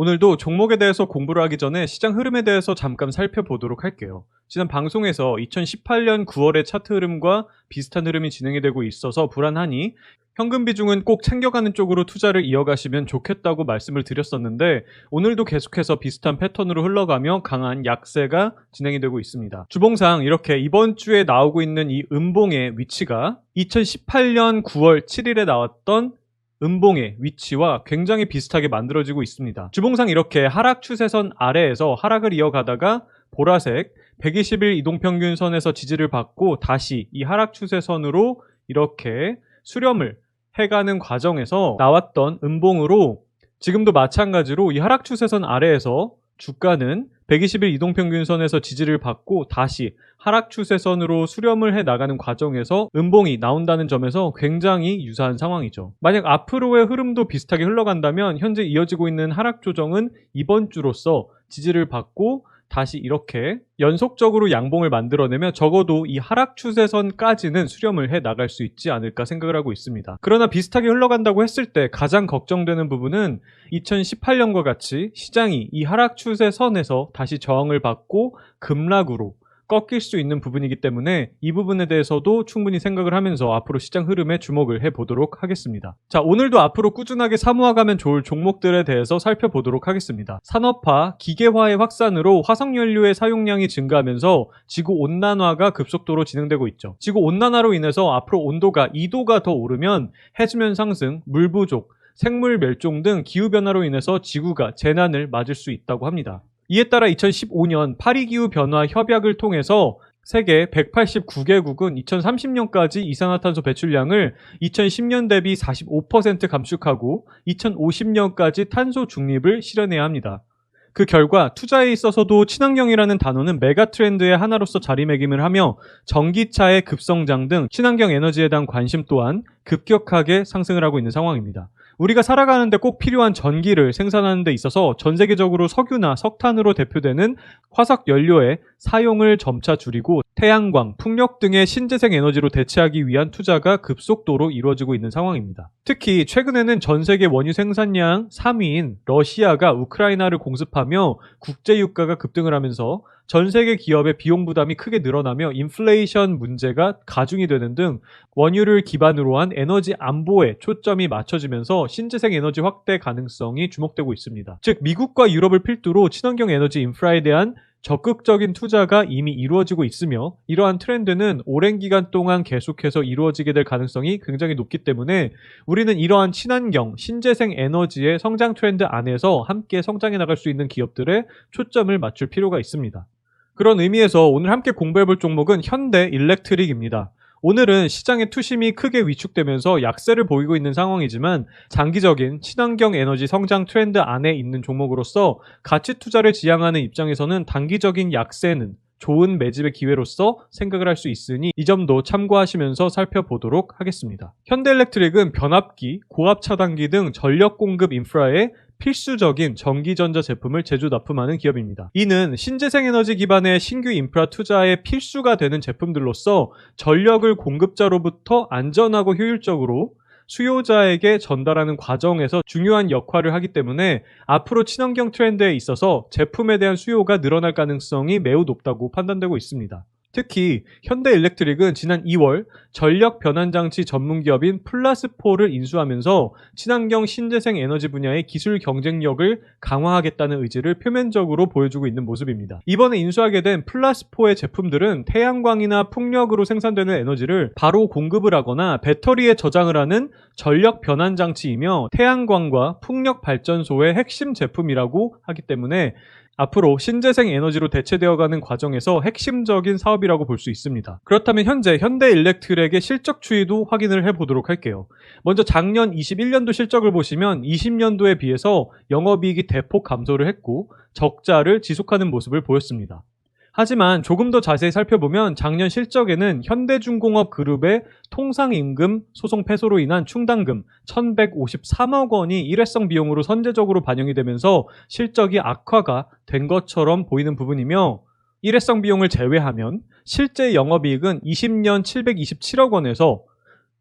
오늘도 종목에 대해서 공부를 하기 전에 시장 흐름에 대해서 잠깐 살펴보도록 할게요. 지난 방송에서 2018년 9월의 차트 흐름과 비슷한 흐름이 진행이 되고 있어서 불안하니 현금 비중은 꼭 챙겨가는 쪽으로 투자를 이어가시면 좋겠다고 말씀을 드렸었는데 오늘도 계속해서 비슷한 패턴으로 흘러가며 강한 약세가 진행이 되고 있습니다. 주봉상 이렇게 이번 주에 나오고 있는 이 음봉의 위치가 2018년 9월 7일에 나왔던 음봉의 위치와 굉장히 비슷하게 만들어지고 있습니다. 주봉상 이렇게 하락 추세선 아래에서 하락을 이어가다가 보라색 120일 이동평균선에서 지지를 받고 다시 이 하락 추세선으로 이렇게 수렴을 해가는 과정에서 나왔던 음봉으로 지금도 마찬가지로 이 하락 추세선 아래에서 주가는 120일 이동평균선에서 지지를 받고 다시 하락 추세선으로 수렴을 해 나가는 과정에서 음봉이 나온다는 점에서 굉장히 유사한 상황이죠. 만약 앞으로의 흐름도 비슷하게 흘러간다면 현재 이어지고 있는 하락 조정은 이번 주로서 지지를 받고 다시 이렇게 연속적으로 양봉을 만들어내면 적어도 이 하락 추세선까지는 수렴을 해 나갈 수 있지 않을까 생각을 하고 있습니다. 그러나 비슷하게 흘러간다고 했을 때 가장 걱정되는 부분은 2018년과 같이 시장이 이 하락 추세선에서 다시 저항을 받고 급락으로 꺾일 수 있는 부분이기 때문에 이 부분에 대해서도 충분히 생각을 하면서 앞으로 시장 흐름에 주목을 해보도록 하겠습니다. 자, 오늘도 앞으로 꾸준하게 사모아가면 좋을 종목들에 대해서 살펴보도록 하겠습니다. 산업화, 기계화의 확산으로 화석연료의 사용량이 증가하면서 지구온난화가 급속도로 진행되고 있죠. 지구온난화로 인해서 앞으로 온도가 2도가 더 오르면 해수면 상승, 물 부족, 생물 멸종 등 기후변화로 인해서 지구가 재난을 맞을 수 있다고 합니다. 이에 따라 2015년 파리기후변화 협약을 통해서 세계 189개국은 2030년까지 이산화탄소 배출량을 2010년 대비 45% 감축하고 2050년까지 탄소 중립을 실현해야 합니다. 그 결과 투자에 있어서도 친환경이라는 단어는 메가 트렌드의 하나로서 자리매김을 하며 전기차의 급성장 등 친환경 에너지에 대한 관심 또한 급격하게 상승을 하고 있는 상황입니다. 우리가 살아가는데 꼭 필요한 전기를 생산하는 데 있어서 전 세계적으로 석유나 석탄으로 대표되는 화석 연료의 사용을 점차 줄이고 태양광, 풍력 등의 신재생 에너지로 대체하기 위한 투자가 급속도로 이루어지고 있는 상황입니다. 특히 최근에는 전 세계 원유 생산량 3위인 러시아가 우크라이나를 공습하며 국제 유가가 급등을 하면서 전 세계 기업의 비용 부담이 크게 늘어나며 인플레이션 문제가 가중이 되는 등 원유를 기반으로 한 에너지 안보에 초점이 맞춰지면서 신재생 에너지 확대 가능성이 주목되고 있습니다. 즉 미국과 유럽을 필두로 친환경 에너지 인프라에 대한 적극적인 투자가 이미 이루어지고 있으며 이러한 트렌드는 오랜 기간 동안 계속해서 이루어지게 될 가능성이 굉장히 높기 때문에 우리는 이러한 친환경, 신재생 에너지의 성장 트렌드 안에서 함께 성장해 나갈 수 있는 기업들에 초점을 맞출 필요가 있습니다. 그런 의미에서 오늘 함께 공부해볼 종목은 현대 일렉트릭입니다. 오늘은 시장의 투심이 크게 위축되면서 약세를 보이고 있는 상황이지만 장기적인 친환경 에너지 성장 트렌드 안에 있는 종목으로서 가치 투자를 지향하는 입장에서는 단기적인 약세는 좋은 매집의 기회로서 생각을 할 수 있으니 이 점도 참고하시면서 살펴보도록 하겠습니다. 현대일렉트릭은 변압기, 고압 차단기 등 전력 공급 인프라에 필수적인 전기전자 제품을 제조 납품하는 기업입니다. 이는 신재생 에너지 기반의 신규 인프라 투자에 필수가 되는 제품들로서 전력을 공급자로부터 안전하고 효율적으로 수요자에게 전달하는 과정에서 중요한 역할을 하기 때문에 앞으로 친환경 트렌드에 있어서 제품에 대한 수요가 늘어날 가능성이 매우 높다고 판단되고 있습니다. 특히 현대일렉트릭은 지난 2월 전력 변환장치 전문기업인 플러스포를 인수하면서 친환경 신재생 에너지 분야의 기술 경쟁력을 강화하겠다는 의지를 표면적으로 보여주고 있는 모습입니다. 이번에 인수하게 된 플러스포의 제품들은 태양광이나 풍력으로 생산되는 에너지를 바로 공급을 하거나 배터리에 저장을 하는 전력 변환장치이며 태양광과 풍력 발전소의 핵심 제품이라고 하기 때문에 앞으로 신재생 에너지로 대체되어가는 과정에서 핵심적인 사업이라고 볼 수 있습니다. 그렇다면 현재 현대일렉트릭의 실적 추이도 확인을 해보도록 할게요. 먼저 작년 21년도 실적을 보시면 20년도에 비해서 영업이익이 대폭 감소를 했고 적자를 지속하는 모습을 보였습니다. 하지만 조금 더 자세히 살펴보면 작년 실적에는 현대중공업 그룹의 통상임금 소송 패소로 인한 충당금 1,153억 원이 일회성 비용으로 선제적으로 반영이 되면서 실적이 악화가 된 것처럼 보이는 부분이며 일회성 비용을 제외하면 실제 영업이익은 20년 727억 원에서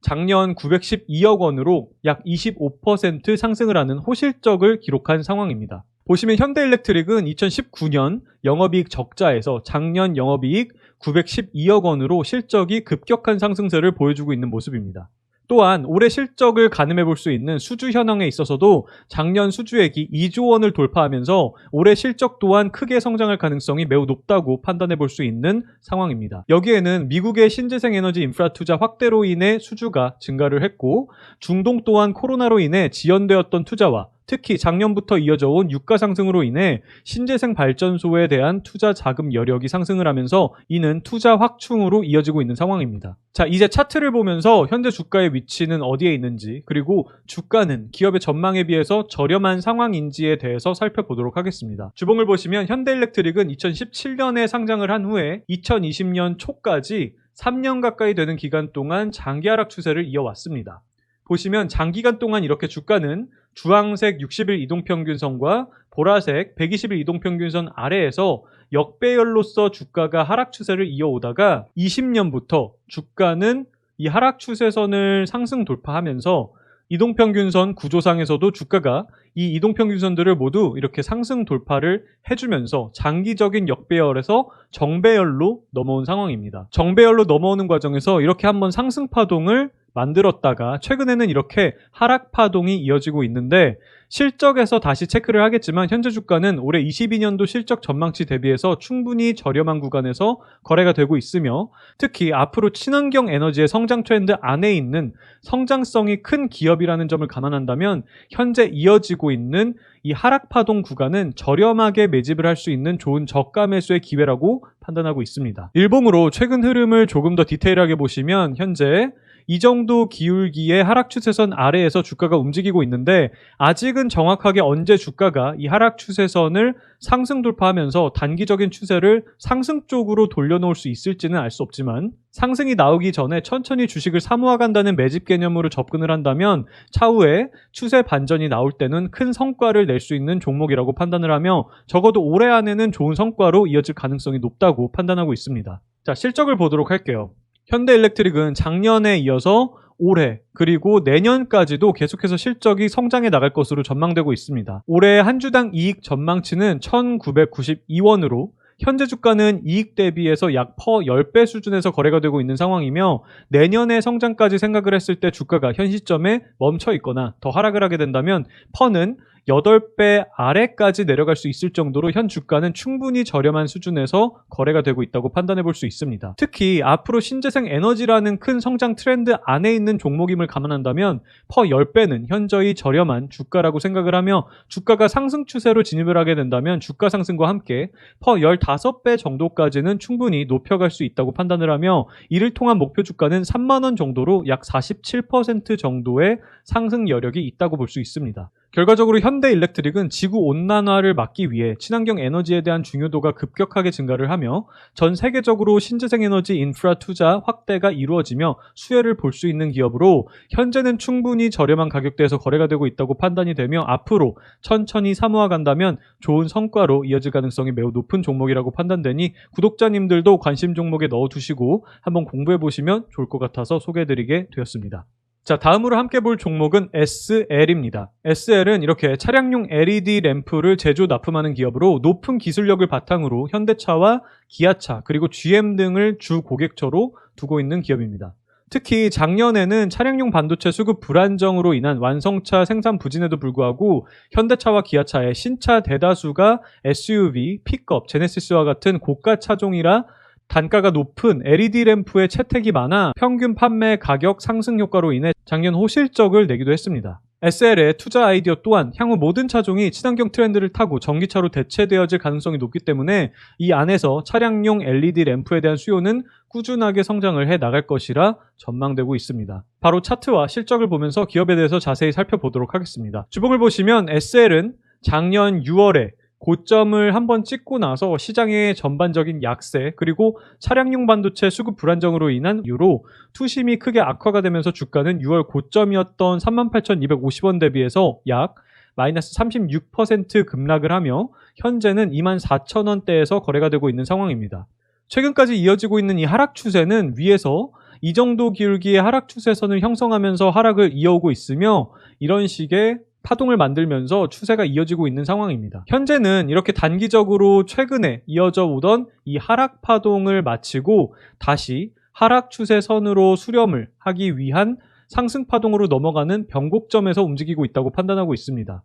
작년 912억 원으로 약 25% 상승을 하는 호실적을 기록한 상황입니다. 보시면 현대일렉트릭은 2019년 영업이익 적자에서 작년 영업이익 912억 원으로 실적이 급격한 상승세를 보여주고 있는 모습입니다. 또한 올해 실적을 가늠해 볼 수 있는 수주 현황에 있어서도 작년 수주액이 2조 원을 돌파하면서 올해 실적 또한 크게 성장할 가능성이 매우 높다고 판단해 볼 수 있는 상황입니다. 여기에는 미국의 신재생 에너지 인프라 투자 확대로 인해 수주가 증가를 했고, 중동 또한 코로나로 인해 지연되었던 투자와 특히 작년부터 이어져 온 유가 상승으로 인해 신재생 발전소에 대한 투자 자금 여력이 상승을 하면서 이는 투자 확충으로 이어지고 있는 상황입니다. 자, 이제 차트를 보면서 현재 주가의 위치는 어디에 있는지, 그리고 주가는 기업의 전망에 비해서 저렴한 상황인지에 대해서 살펴보도록 하겠습니다. 주봉을 보시면 현대일렉트릭은 2017년에 상장을 한 후에 2020년 초까지 3년 가까이 되는 기간 동안 장기 하락 추세를 이어왔습니다. 보시면 장기간 동안 이렇게 주가는 주황색 60일 이동평균선과 보라색 120일 이동평균선 아래에서 역배열로서 주가가 하락 추세를 이어오다가 20년부터 주가는 이 하락 추세선을 상승 돌파하면서 이동평균선 구조상에서도 주가가 이 이동평균선들을 모두 이렇게 상승 돌파를 해주면서 장기적인 역배열에서 정배열로 넘어온 상황입니다. 정배열로 넘어오는 과정에서 이렇게 한번 상승 파동을 만들었다가 최근에는 이렇게 하락 파동이 이어지고 있는데, 실적에서 다시 체크를 하겠지만 현재 주가는 올해 22년도 실적 전망치 대비해서 충분히 저렴한 구간에서 거래가 되고 있으며, 특히 앞으로 친환경 에너지의 성장 트렌드 안에 있는 성장성이 큰 기업이라는 점을 감안한다면 현재 이어지고 있는 이 하락 파동 구간은 저렴하게 매집을 할 수 있는 좋은 저가 매수의 기회라고 판단하고 있습니다. 일봉으로 최근 흐름을 조금 더 디테일하게 보시면 현재 이 정도 기울기의 하락 추세선 아래에서 주가가 움직이고 있는데, 아직은 정확하게 언제 주가가 이 하락 추세선을 상승 돌파하면서 단기적인 추세를 상승 쪽으로 돌려놓을 수 있을지는 알 수 없지만, 상승이 나오기 전에 천천히 주식을 사모아간다는 매집 개념으로 접근을 한다면 차후에 추세 반전이 나올 때는 큰 성과를 낼 수 있는 종목이라고 판단을 하며, 적어도 올해 안에는 좋은 성과로 이어질 가능성이 높다고 판단하고 있습니다. 자, 실적을 보도록 할게요. 현대일렉트릭은 작년에 이어서 올해 그리고 내년까지도 계속해서 실적이 성장해 나갈 것으로 전망되고 있습니다. 올해 한 주당 이익 전망치는 1,992원으로 현재 주가는 이익 대비해서 약 퍼 10배 수준에서 거래가 되고 있는 상황이며, 내년의 성장까지 생각을 했을 때 주가가 현 시점에 멈춰 있거나 더 하락을 하게 된다면 퍼는 8배 아래까지 내려갈 수 있을 정도로 현 주가는 충분히 저렴한 수준에서 거래가 되고 있다고 판단해 볼 수 있습니다. 특히 앞으로 신재생 에너지라는 큰 성장 트렌드 안에 있는 종목임을 감안한다면 퍼 10배는 현저히 저렴한 주가라고 생각을 하며, 주가가 상승 추세로 진입을 하게 된다면 주가 상승과 함께 퍼 15배 정도까지는 충분히 높여갈 수 있다고 판단을 하며, 이를 통한 목표 주가는 3만원 정도로 약 47% 정도의 상승 여력이 있다고 볼 수 있습니다. 결과적으로 현대일렉트릭은 지구 온난화를 막기 위해 친환경 에너지에 대한 중요도가 급격하게 증가를 하며 전 세계적으로 신재생 에너지 인프라 투자 확대가 이루어지며 수혜를 볼 수 있는 기업으로 현재는 충분히 저렴한 가격대에서 거래가 되고 있다고 판단이 되며, 앞으로 천천히 사모아 간다면 좋은 성과로 이어질 가능성이 매우 높은 종목이라고 판단되니 구독자님들도 관심 종목에 넣어두시고 한번 공부해보시면 좋을 것 같아서 소개해드리게 되었습니다. 자, 다음으로 함께 볼 종목은 SL입니다. SL은 이렇게 차량용 LED 램프를 제조 납품하는 기업으로 높은 기술력을 바탕으로 현대차와 기아차 그리고 GM 등을 주 고객처로 두고 있는 기업입니다. 특히 작년에는 차량용 반도체 수급 불안정으로 인한 완성차 생산 부진에도 불구하고 현대차와 기아차의 신차 대다수가 SUV, 픽업, 제네시스와 같은 고가 차종이라 단가가 높은 LED 램프의 채택이 많아 평균 판매 가격 상승 효과로 인해 작년 호실적을 내기도 했습니다. SL의 투자 아이디어 또한 향후 모든 차종이 친환경 트렌드를 타고 전기차로 대체되어질 가능성이 높기 때문에 이 안에서 차량용 LED 램프에 대한 수요는 꾸준하게 성장을 해 나갈 것이라 전망되고 있습니다. 바로 차트와 실적을 보면서 기업에 대해서 자세히 살펴보도록 하겠습니다. 주봉을 보시면 SL은 작년 6월에 고점을 한번 찍고 나서 시장의 전반적인 약세 그리고 차량용 반도체 수급 불안정으로 인한 이유로 투심이 크게 악화가 되면서 주가는 6월 고점이었던 38,250원 대비해서 약 마이너스 36% 급락을 하며 현재는 24,000원대에서 거래가 되고 있는 상황입니다. 최근까지 이어지고 있는 이 하락 추세는 위에서 이 정도 기울기의 하락 추세선을 형성하면서 하락을 이어오고 있으며, 이런 식의 파동을 만들면서 추세가 이어지고 있는 상황입니다. 현재는 이렇게 단기적으로 최근에 이어져 오던 이 하락 파동을 마치고 다시 하락 추세선으로 수렴을 하기 위한 상승 파동으로 넘어가는 변곡점에서 움직이고 있다고 판단하고 있습니다.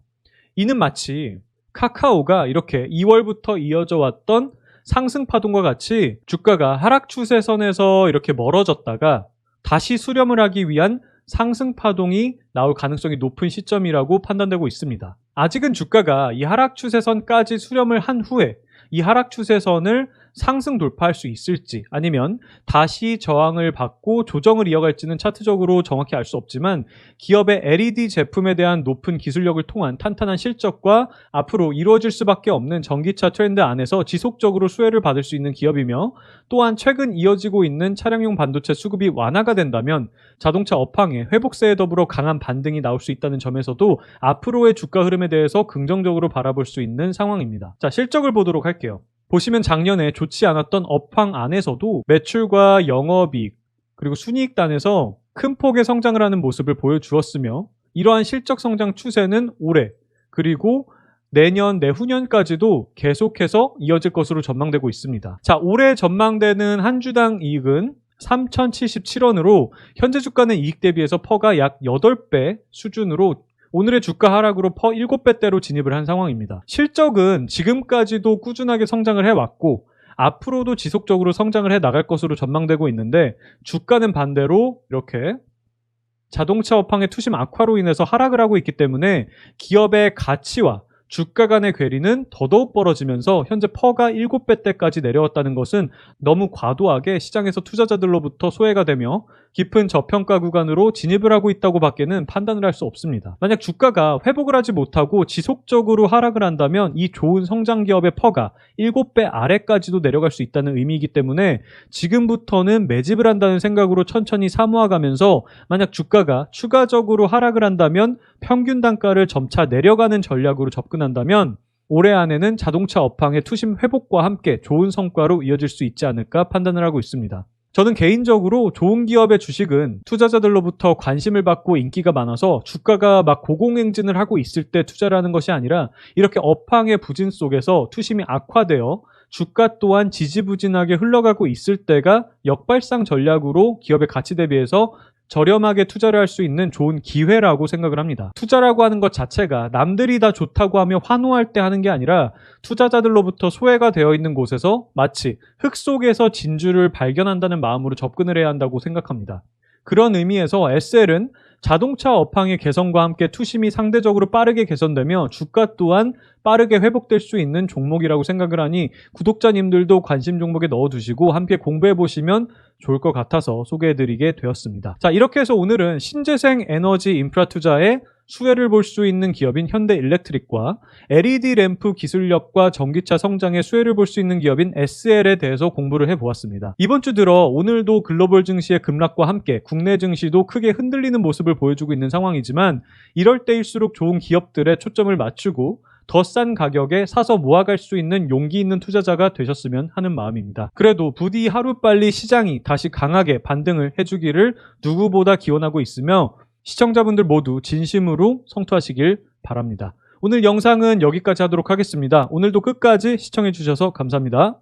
이는 마치 카카오가 이렇게 2월부터 이어져 왔던 상승 파동과 같이 주가가 하락 추세선에서 이렇게 멀어졌다가 다시 수렴을 하기 위한 상승 파동이 나올 가능성이 높은 시점이라고 판단되고 있습니다. 아직은 주가가 이 하락 추세선까지 수렴을 한 후에 이 하락 추세선을 상승 돌파할 수 있을지 아니면 다시 저항을 받고 조정을 이어갈지는 차트적으로 정확히 알 수 없지만 기업의 LED 제품에 대한 높은 기술력을 통한 탄탄한 실적과 앞으로 이루어질 수밖에 없는 전기차 트렌드 안에서 지속적으로 수혜를 받을 수 있는 기업이며 또한 최근 이어지고 있는 차량용 반도체 수급이 완화가 된다면 자동차 업황의 회복세에 더불어 강한 반등이 나올 수 있다는 점에서도 앞으로의 주가 흐름에 대해서 긍정적으로 바라볼 수 있는 상황입니다. 자, 실적을 보도록 할게요. 보시면 작년에 좋지 않았던 업황 안에서도 매출과 영업이익 그리고 순이익단에서 큰 폭의 성장을 하는 모습을 보여주었으며 이러한 실적 성장 추세는 올해 그리고 내년, 내후년까지도 계속해서 이어질 것으로 전망되고 있습니다. 자, 올해 전망되는 한 주당 이익은 3,077원으로 현재 주가는 이익 대비해서 퍼가 약 8배 수준으로 오늘의 주가 하락으로 퍼 7배대로 진입을 한 상황입니다. 실적은 지금까지도 꾸준하게 성장을 해왔고 앞으로도 지속적으로 성장을 해 나갈 것으로 전망되고 있는데 주가는 반대로 이렇게 자동차 업황의 투심 악화로 인해서 하락을 하고 있기 때문에 기업의 가치와 주가 간의 괴리는 더더욱 벌어지면서 현재 퍼가 7배대까지 내려왔다는 것은 너무 과도하게 시장에서 투자자들로부터 소외가 되며 깊은 저평가 구간으로 진입을 하고 있다고 밖에는 판단을 할 수 없습니다. 만약 주가가 회복을 하지 못하고 지속적으로 하락을 한다면 이 좋은 성장 기업의 퍼가 7배 아래까지도 내려갈 수 있다는 의미이기 때문에 지금부터는 매집을 한다는 생각으로 천천히 사모아가면서 만약 주가가 추가적으로 하락을 한다면 평균 단가를 점차 내려가는 전략으로 접근한다면 올해 안에는 자동차 업황의 투심 회복과 함께 좋은 성과로 이어질 수 있지 않을까 판단을 하고 있습니다. 저는 개인적으로 좋은 기업의 주식은 투자자들로부터 관심을 받고 인기가 많아서 주가가 막 고공행진을 하고 있을 때 투자를 하는 것이 아니라 이렇게 업황의 부진 속에서 투심이 악화되어 주가 또한 지지부진하게 흘러가고 있을 때가 역발상 전략으로 기업의 가치 대비해서 저렴하게 투자를 할 수 있는 좋은 기회라고 생각을 합니다. 투자라고 하는 것 자체가 남들이 다 좋다고 하며 환호할 때 하는 게 아니라 투자자들로부터 소외가 되어 있는 곳에서 마치 흙 속에서 진주를 발견한다는 마음으로 접근을 해야 한다고 생각합니다. 그런 의미에서 SL은 자동차 업황의 개선과 함께 투심이 상대적으로 빠르게 개선되며 주가 또한 빠르게 회복될 수 있는 종목이라고 생각을 하니 구독자님들도 관심 종목에 넣어두시고 함께 공부해보시면 좋을 것 같아서 소개해드리게 되었습니다. 자, 이렇게 해서 오늘은 신재생 에너지 인프라 투자에 수혜를 볼 수 있는 기업인 현대일렉트릭과 LED 램프 기술력과 전기차 성장에 수혜를 볼 수 있는 기업인 SL에 대해서 공부를 해보았습니다. 이번 주 들어 오늘도 글로벌 증시의 급락과 함께 국내 증시도 크게 흔들리는 모습을 보여주고 있는 상황이지만 이럴 때일수록 좋은 기업들에 초점을 맞추고 더 싼 가격에 사서 모아갈 수 있는 용기 있는 투자자가 되셨으면 하는 마음입니다. 그래도 부디 하루빨리 시장이 다시 강하게 반등을 해주기를 누구보다 기원하고 있으며 시청자분들 모두 진심으로 성투하시길 바랍니다. 오늘 영상은 여기까지 하도록 하겠습니다. 오늘도 끝까지 시청해주셔서 감사합니다.